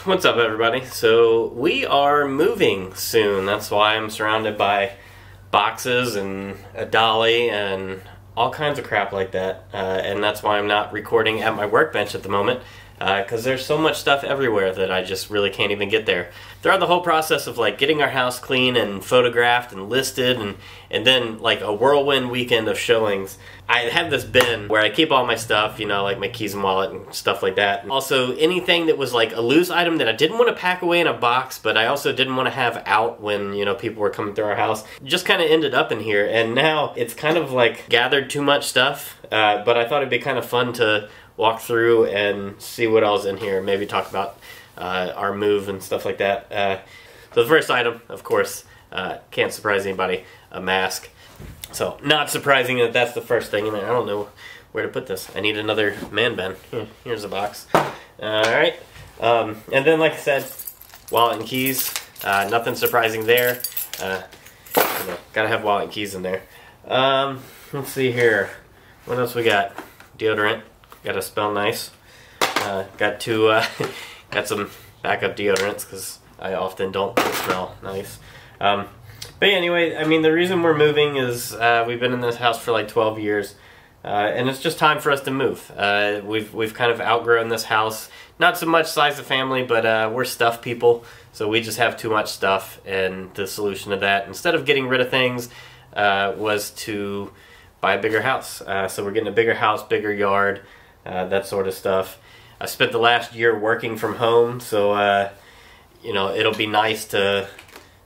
What's up, everybody? So we are moving soon. That's why I'm surrounded by boxes and a dolly and all kinds of crap like that. And that's why I'm not recording at my workbench at the moment, because there's so much stuff everywhere that I just really can't even get there. Throughout the whole process of like getting our house clean and photographed and listed and then like a whirlwind weekend of showings, I have this bin where I keep all my stuff, you know, like my keys and wallet and stuff like that. Also, anything that was like a loose item that I didn't want to pack away in a box, but I also didn't want to have out when, you know, people were coming through our house, just kind of ended up in here. And now it's kind of like gathered too much stuff, but I thought it'd be kind of fun to walk through and see what else in here, maybe talk about our move and stuff like that. So the first item, of course, can't surprise anybody, a mask. So not surprising that that's the first thing in there. I don't know where to put this. I need another man bin. Here's a box. Alright. And then, like I said, wallet and keys. Nothing surprising there. Gotta have wallet and keys in there. Let's see here. What else we got? Deodorant. Gotta smell nice. Got some backup deodorants because I often don't smell nice. But yeah, anyway, I mean, the reason we're moving is we've been in this house for like 12 years, and it's just time for us to move. We've kind of outgrown this house. Not so much size of family, but we're stuff people, so we just have too much stuff, and the solution to that, instead of getting rid of things, was to buy a bigger house. So we're getting a bigger house, bigger yard, that sort of stuff. I spent the last year working from home, so you know, it'll be nice to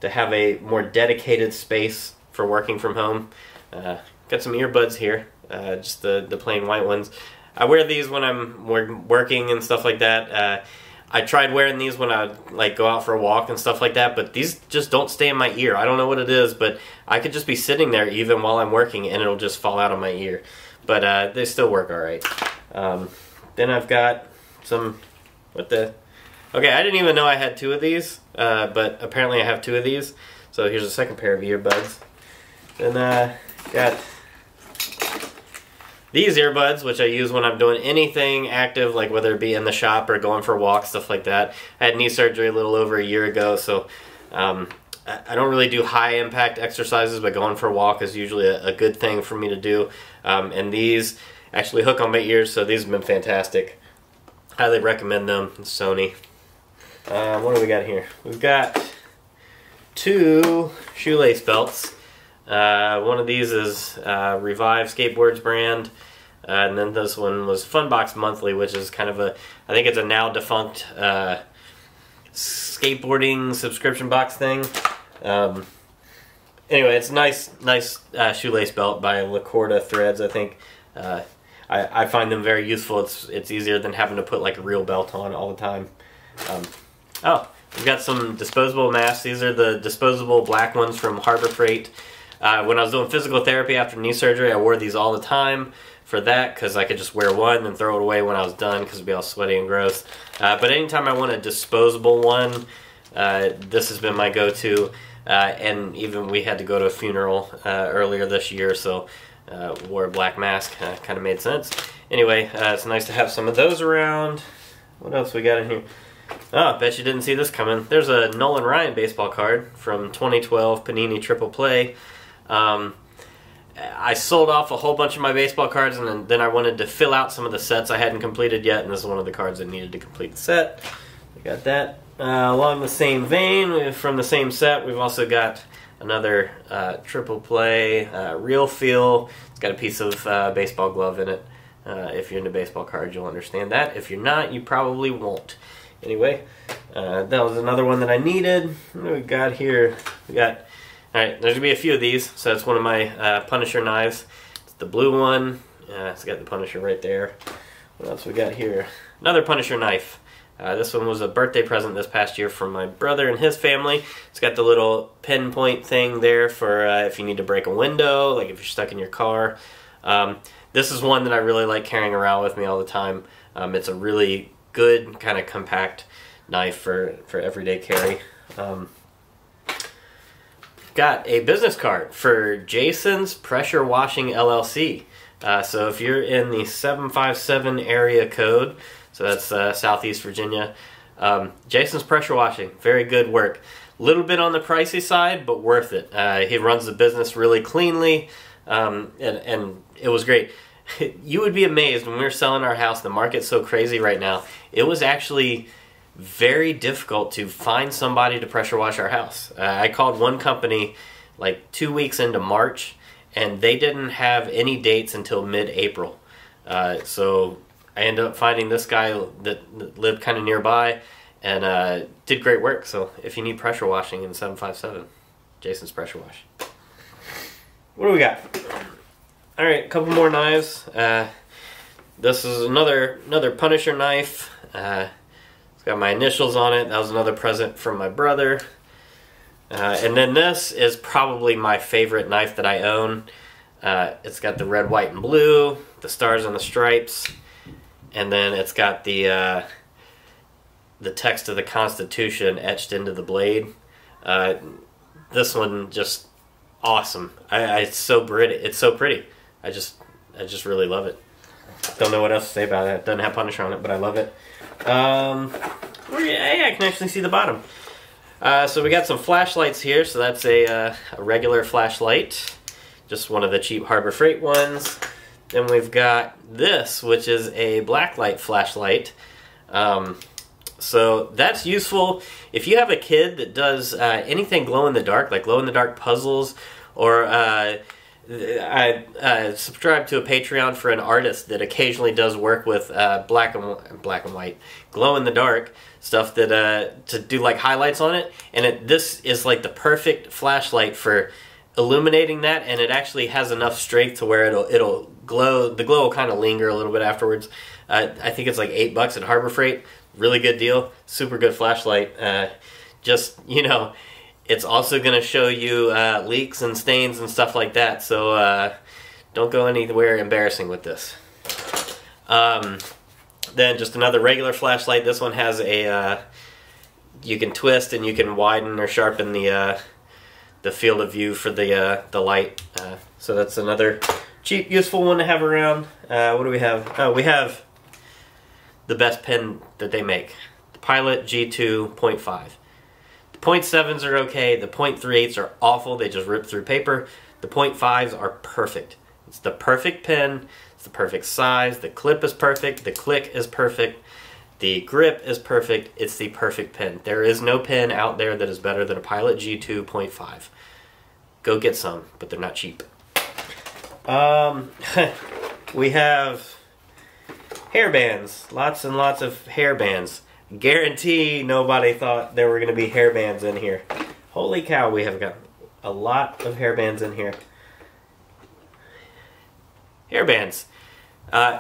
have a more dedicated space for working from home. Got some earbuds here, just the plain white ones. I wear these when I'm working and stuff like that. I tried wearing these when I would like go out for a walk and stuff like that, but these just don't stay in my ear. I don't know what it is, but I could just be sitting there even while I'm working and it'll just fall out of my ear. But they still work all right. Then I've got some, okay, I didn't even know I had two of these, but apparently I have two of these. So here's a second pair of earbuds. Then got these earbuds, which I use when I'm doing anything active, like whether it be in the shop or going for walks, stuff like that. I had knee surgery a little over a year ago, so I don't really do high impact exercises, but going for a walk is usually a good thing for me to do. And these actually hook on my ears, so these have been fantastic. Highly recommend them. Sony. What do we got here? We've got two Shoelace Belts. One of these is Revive Skateboards brand, and then this one was Funbox Monthly, which is kind of I think it's a now defunct skateboarding subscription box thing. Anyway, it's nice shoelace belt by Lacorda Threads, I think. I find them very useful. It's easier than having to put like a real belt on all the time. Oh, we've got some disposable masks. These are the disposable black ones from Harbor Freight. When I was doing physical therapy after knee surgery, I wore these all the time for that because I could just wear one and throw it away when I was done because it'd be all sweaty and gross. But anytime I want a disposable one, this has been my go-to. And even we had to go to a funeral earlier this year, so wore a black mask. Kind of made sense. Anyway, it's nice to have some of those around. What else we got in here? Oh, I bet you didn't see this coming. There's a Nolan Ryan baseball card from 2012 Panini Triple Play. I sold off a whole bunch of my baseball cards, and then I wanted to fill out some of the sets I hadn't completed yet, and this is one of the cards that needed to complete the set. We got that. Along the same vein, from the same set, we've also got another Triple Play Real Feel. It's got a piece of baseball glove in it. If you're into baseball cards, you'll understand that. If you're not, you probably won't. Anyway, that was another one that I needed. What do we got here? Alright, there's going to be a few of these. So it's one of my Punisher knives. It's the blue one. It's got the Punisher right there. What else we got here? Another Punisher knife. This one was a birthday present this past year from my brother and his family. It's got the little pinpoint thing there for if you need to break a window, like if you're stuck in your car. This is one that I really like carrying around with me all the time. It's a really good kind of compact knife for everyday carry. Got a business card for Jason's Pressure Washing LLC. So if you're in the 757 area code, so that's Southeast Virginia, Jason's pressure washing, very good work. A little bit on the pricey side, but worth it. He runs the business really cleanly, and it was great. You would be amazed when we were selling our house. The market's so crazy right now. It was actually very difficult to find somebody to pressure wash our house. I called one company like 2 weeks into March, and they didn't have any dates until mid-April. So I ended up finding this guy that lived kind of nearby and did great work. So if you need pressure washing in 757, Jason's Pressure Wash. What do we got? All right, a couple more knives. This is another Punisher knife. It's got my initials on it. That was another present from my brother. And then this is probably my favorite knife that I own. It's got the red, white, and blue, the stars and the stripes, and then it's got the text of the Constitution etched into the blade. This one just awesome. It's so pretty. It's so pretty. I just really love it. Don't know what else to say about it. It doesn't have Punisher on it, but I love it. Yeah, I can actually see the bottom. So we got some flashlights here. So that's a regular flashlight, just one of the cheap Harbor Freight ones. Then we've got this, which is a blacklight flashlight. So that's useful if you have a kid that does anything glow in the dark, like glow in the dark puzzles, or I subscribe to a Patreon for an artist that occasionally does work with black and white, glow in the dark stuff that to do like highlights on it, and this is like the perfect flashlight for illuminating that, and it actually has enough strength to where it'll glow. The glow will kind of linger a little bit afterwards. I think it's like $8 at Harbor Freight. Really good deal. Super good flashlight. Just, you know, it's also going to show you leaks and stains and stuff like that, so don't go anywhere embarrassing with this. Then just another regular flashlight. This one has a, you can twist and you can widen or sharpen the field of view for the light. So that's another cheap, useful one to have around. What do we have? Oh, we have the best pen that they make, the Pilot G2 .5. The .7s are okay, the .38s are awful, they just rip through paper. The .5s are perfect. It's the perfect pen, it's the perfect size, the clip is perfect, the click is perfect, the grip is perfect, it's the perfect pen. There is no pen out there that is better than a Pilot G2 .5. Go get some, but they're not cheap. We have hair bands, lots and lots of hair bands. Guarantee nobody thought there were going to be hair bands in here. Holy cow, we have got a lot of hair bands in here. Hair bands.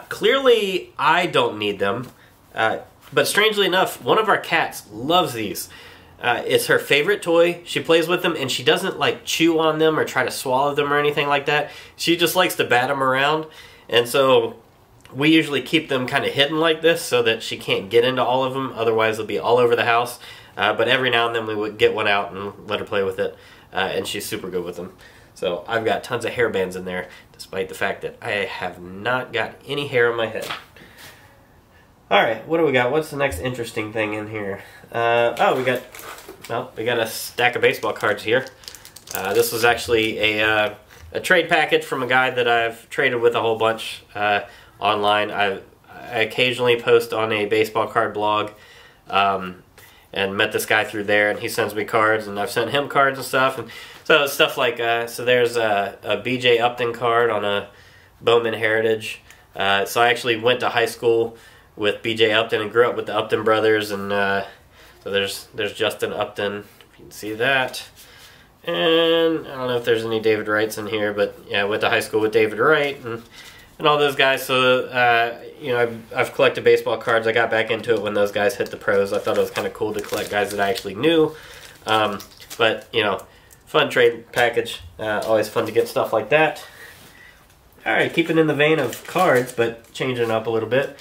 Clearly, I don't need them, but strangely enough, one of our cats loves these. It's her favorite toy. She plays with them, and she doesn't like chew on them or try to swallow them or anything like that. She just likes to bat them around, and so we usually keep them kind of hidden like this so that she can't get into all of them. Otherwise, they'll be all over the house. But every now and then we would get one out and let her play with it, and she's super good with them. So I've got tons of hair bands in there, despite the fact that I have not got any hair on my head. All right, what do we got? What's the next interesting thing in here? Oh, we got a stack of baseball cards here. This was actually a trade package from a guy that I've traded with a whole bunch online. I occasionally post on a baseball card blog, and met this guy through there, and he sends me cards, and I've sent him cards and stuff. And so stuff like, so there's a B.J. Upton card on a Bowman Heritage. So I actually went to high school with B.J. Upton and grew up with the Upton brothers, and so there's Justin Upton, if you can see that. And I don't know if there's any David Wrights in here, but yeah, I went to high school with David Wright and all those guys. So you know, I've collected baseball cards. I got back into it when those guys hit the pros. I thought it was kind of cool to collect guys that I actually knew. But you know, fun trade package. Always fun to get stuff like that. All right, keeping in the vein of cards, but changing it up a little bit.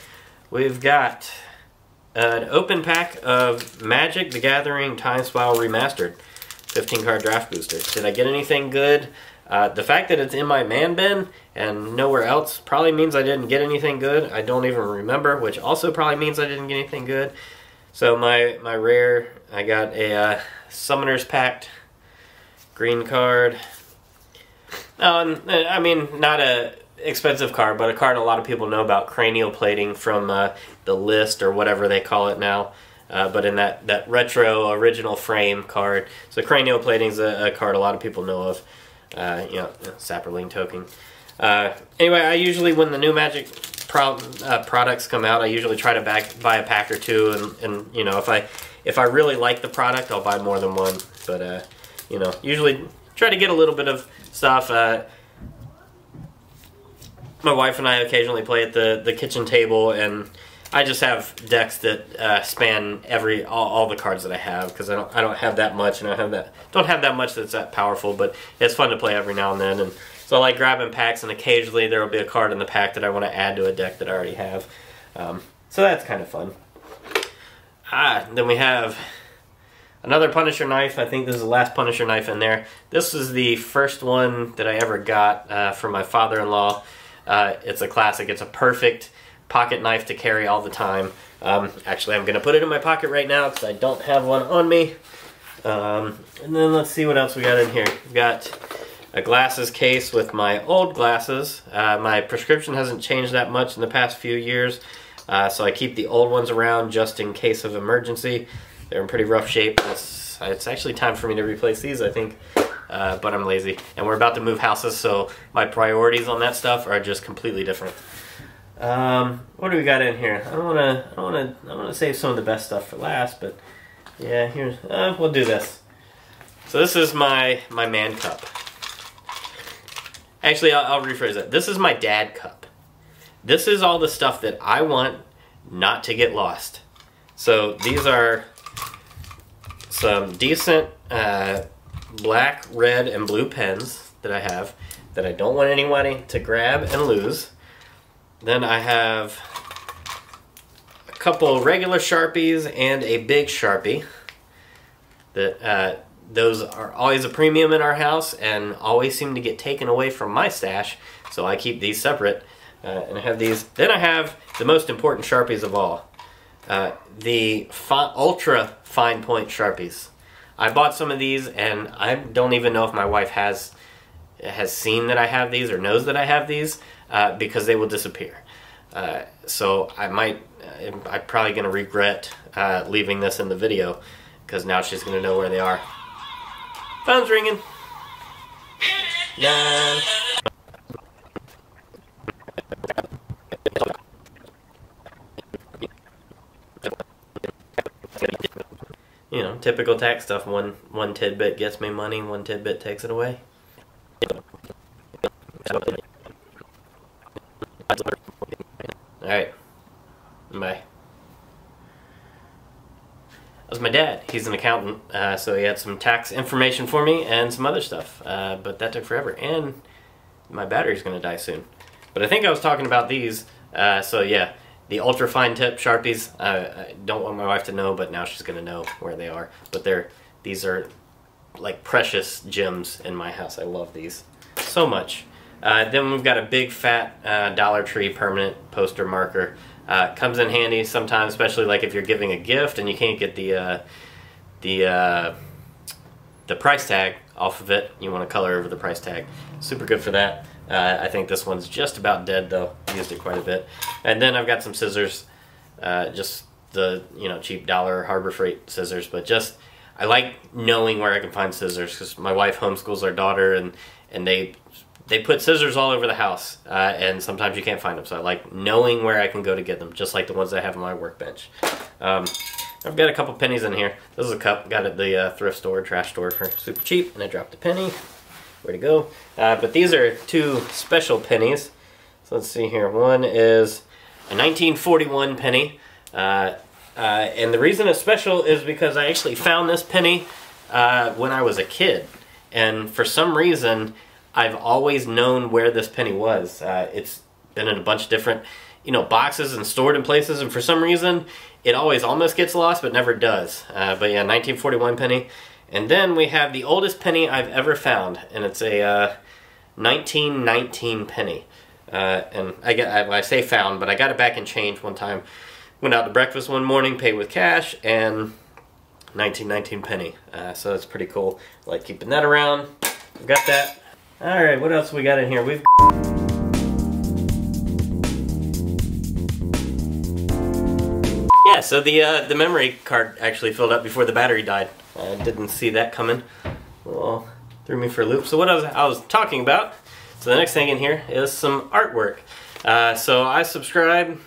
We've got an open pack of Magic: The Gathering Time Spiral Remastered 15-card draft booster. Did I get anything good? The fact that it's in my man bin and nowhere else probably means I didn't get anything good. I don't even remember, which also probably means I didn't get anything good. So my rare, I got a Summoner's Pact green card. I mean, not a expensive card, but a card a lot of people know about, cranial plating from the list or whatever they call it now. But in that retro original frame card. So cranial plating is a card a lot of people know of. Saproling token. Anyway, I usually, when the new Magic products come out, I usually try to buy a pack or two, and you know, if I really like the product, I'll buy more than one. But you know, usually try to get a little bit of stuff. My wife and I occasionally play at the kitchen table, and I just have decks that span all the cards that I have, because I don't have that much, and don't have that much that's that powerful. But it's fun to play every now and then, and so I like grabbing packs, and occasionally there will be a card in the pack that I want to add to a deck that I already have. So that's kind of fun. Then we have another Punisher knife. I think this is the last Punisher knife in there. This is the first one that I ever got from my father-in-law. It's a classic. It's a perfect pocket knife to carry all the time. Actually, I'm going to put it in my pocket right now because I don't have one on me. And then let's see what else we got in here. We've got a glasses case with my old glasses. My prescription hasn't changed that much in the past few years, so I keep the old ones around just in case of emergency. They're in pretty rough shape. It's actually time for me to replace these, I think, but I'm lazy. And we're about to move houses, so my priorities on that stuff are just completely different. What do we got in here? I want to save some of the best stuff for last, but yeah, here's we'll do this. So this is my man cup. Actually, I'll rephrase it. This is my dad cup. This is all the stuff that I want not to get lost. So these are some decent black, red, and blue pens that I have that I don't want anybody to grab and lose. Then I have a couple regular Sharpies and a big Sharpie. Those are always a premium in our house and always seem to get taken away from my stash, so I keep these separate. And I have these. Then I have the most important Sharpies of all. The ultra fine point Sharpies. I bought some of these, and I don't even know if my wife has seen that I have these or knows that I have these, because they will disappear. So I'm probably going to regret leaving this in the video, because now she's going to know where they are. Phone's ringing. Nah. You know, typical tax stuff. One tidbit gets me money, one tidbit takes it away. Alright. Bye. That was my dad. He's an accountant, so he had some tax information for me and some other stuff. But that took forever, and my battery's going to die soon. But I think I was talking about these. So yeah, the ultra fine tip Sharpies. I don't want my wife to know, but now she's going to know where they are. But these are like precious gems in my house. I love these so much. Then we've got a big fat Dollar Tree permanent poster marker. Comes in handy sometimes, especially like if you're giving a gift and you can't get the price tag off of it. You want to color over the price tag. Super good for that. I think this one's just about dead though. Used it quite a bit. And then I've got some scissors, just the cheap dollar Harbor Freight scissors. But just I like knowing where I can find scissors because my wife homeschools our daughter, and they put scissors all over the house, and sometimes you can't find them. So I like knowing where I can go to get them, just like the ones I have on my workbench. I've got a couple pennies in here. This is a cup. Got it at the thrift store, trash store for super cheap, and I dropped a penny. Where to go? But these are two special pennies. So let's see here. One is a 1941 penny. And the reason it's special is because I actually found this penny when I was a kid. And for some reason, I've always known where this penny was. It's been in a bunch of different, boxes and stored in places, and for some reason, it always almost gets lost, but never does. But yeah, 1941 penny. And then we have the oldest penny I've ever found, and it's a 1919 penny. And I say found, but I got it back in change one time. Went out to breakfast one morning, paid with cash, and 1919 penny. So that's pretty cool. Like keeping that around. We've got that. Alright, what else we got in here? We've Yeah, so the memory card actually filled up before the battery died. I didn't see that coming. Well, threw me for a loop. So what I was talking about, so the next thing in here is some artwork. So I subscribe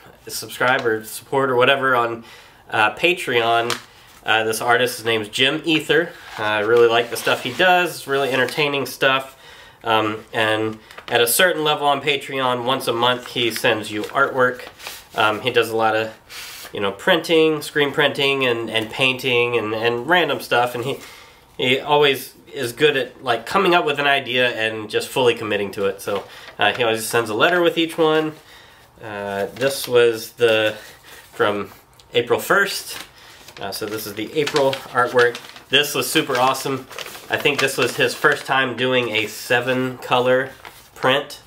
or support or whatever on Patreon. This artist, his name is Jim Ether. I really like the stuff he does. It's really entertaining stuff. And at a certain level on Patreon, once a month he sends you artwork. He does a lot of, printing, screen printing, and painting, and random stuff. And he always is good at like coming up with an idea and just fully committing to it. So he always sends a letter with each one. This was from April 1st. So this is the April artwork. This was super awesome. I think this was his first time doing a 7-color print.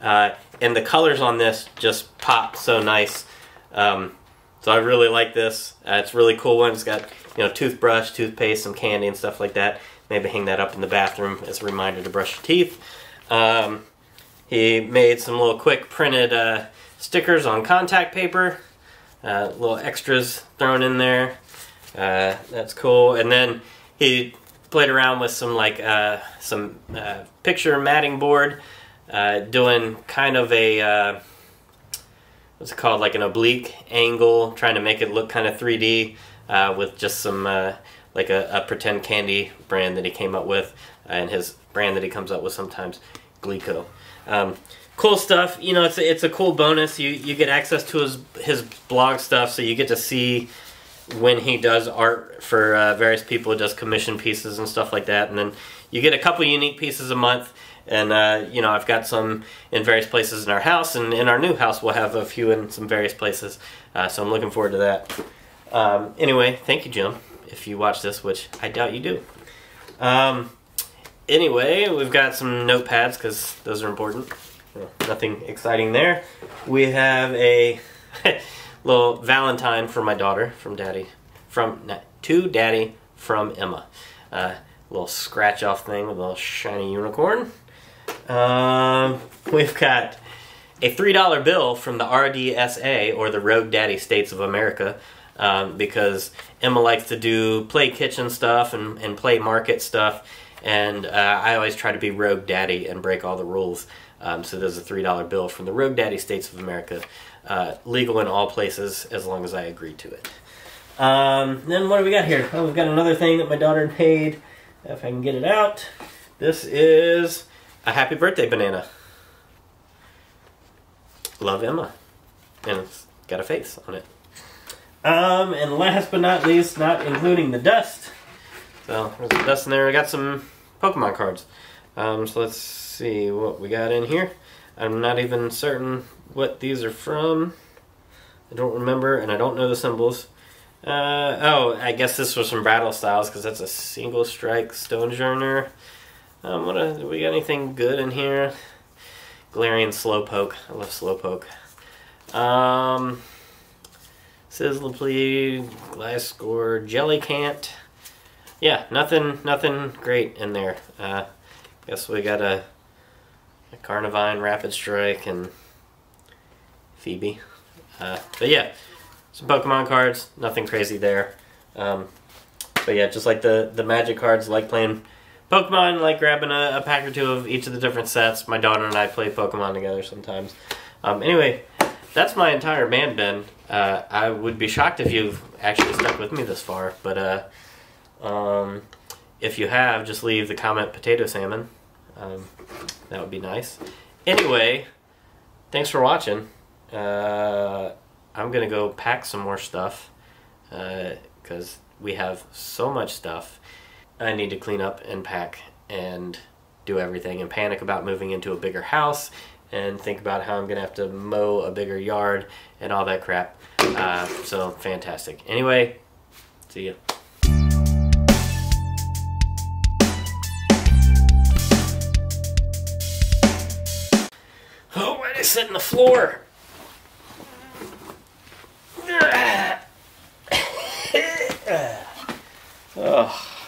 And the colors on this just pop so nice. So I really like this. It's a really cool one. It's got, toothbrush, toothpaste, some candy and stuff like that. Maybe hang that up in the bathroom as a reminder to brush your teeth. He made some little quick printed stickers on contact paper. Little extras thrown in there. That's cool. And then he played around with some picture matting board, doing kind of a what's it called, like an oblique angle, trying to make it look kind of 3D with just some like a pretend candy brand that he came up with, and his brand that he comes up with sometimes, Glico. Cool stuff. It's a cool bonus. You get access to his blog stuff, so you get to see when he does art for various people, does commission pieces and stuff like that, and then you get a couple unique pieces a month. And I've got some in various places in our house, and in our new house we'll have a few in some various places. So I'm looking forward to that. Anyway, thank you, Jim, if you watch this, which I doubt you do. Anyway, we've got some notepads because those are important. Nothing exciting there. We have a little Valentine for my daughter from Daddy, to Daddy from Emma. Little scratch off thing with a little shiny unicorn. We've got a $3 bill from the RDSA, or the Rogue Daddy States of America, because Emma likes to do play kitchen stuff and play market stuff, and I always try to be Rogue Daddy and break all the rules. So there's a $3 bill from the Rogue Daddy States of America, legal in all places as long as I agree to it. Then what do we got here? Oh, we've got another thing that my daughter made, if I can get it out. This is a happy birthday banana. Love, Emma. And it's got a face on it. And last but not least, not including the dust. So there's the dust in there. I got some Pokemon cards. So let's see what we got in here. I'm not even certain what these are from. I don't remember, and I don't know the symbols. Oh, I guess this was from Battle Styles, because that's a single strike Stonejourner. Do we got anything good in here? Galarian Slowpoke. I love Slowpoke. Sizzlipede, Gliscor, Jellicant. Yeah, nothing great in there. Guess we got a Carnivine, Rapid Strike, and Phoebe. But yeah, some Pokemon cards. Nothing crazy there. But yeah, just like the Magic cards, like playing Pokemon, like grabbing a pack or two of each of the different sets. My daughter and I play Pokemon together sometimes. Anyway, that's my entire man bin. I would be shocked if you've actually stuck with me this far, but if you have, just leave the comment potato salmon. That would be nice. Anyway, thanks for watching. I'm gonna go pack some more stuff because we have so much stuff. I need to clean up and pack and do everything, and panic about moving into a bigger house and think about how I'm gonna have to mow a bigger yard and all that crap. So fantastic. Anyway, see ya. Oh, why did I sit on the floor? Oh.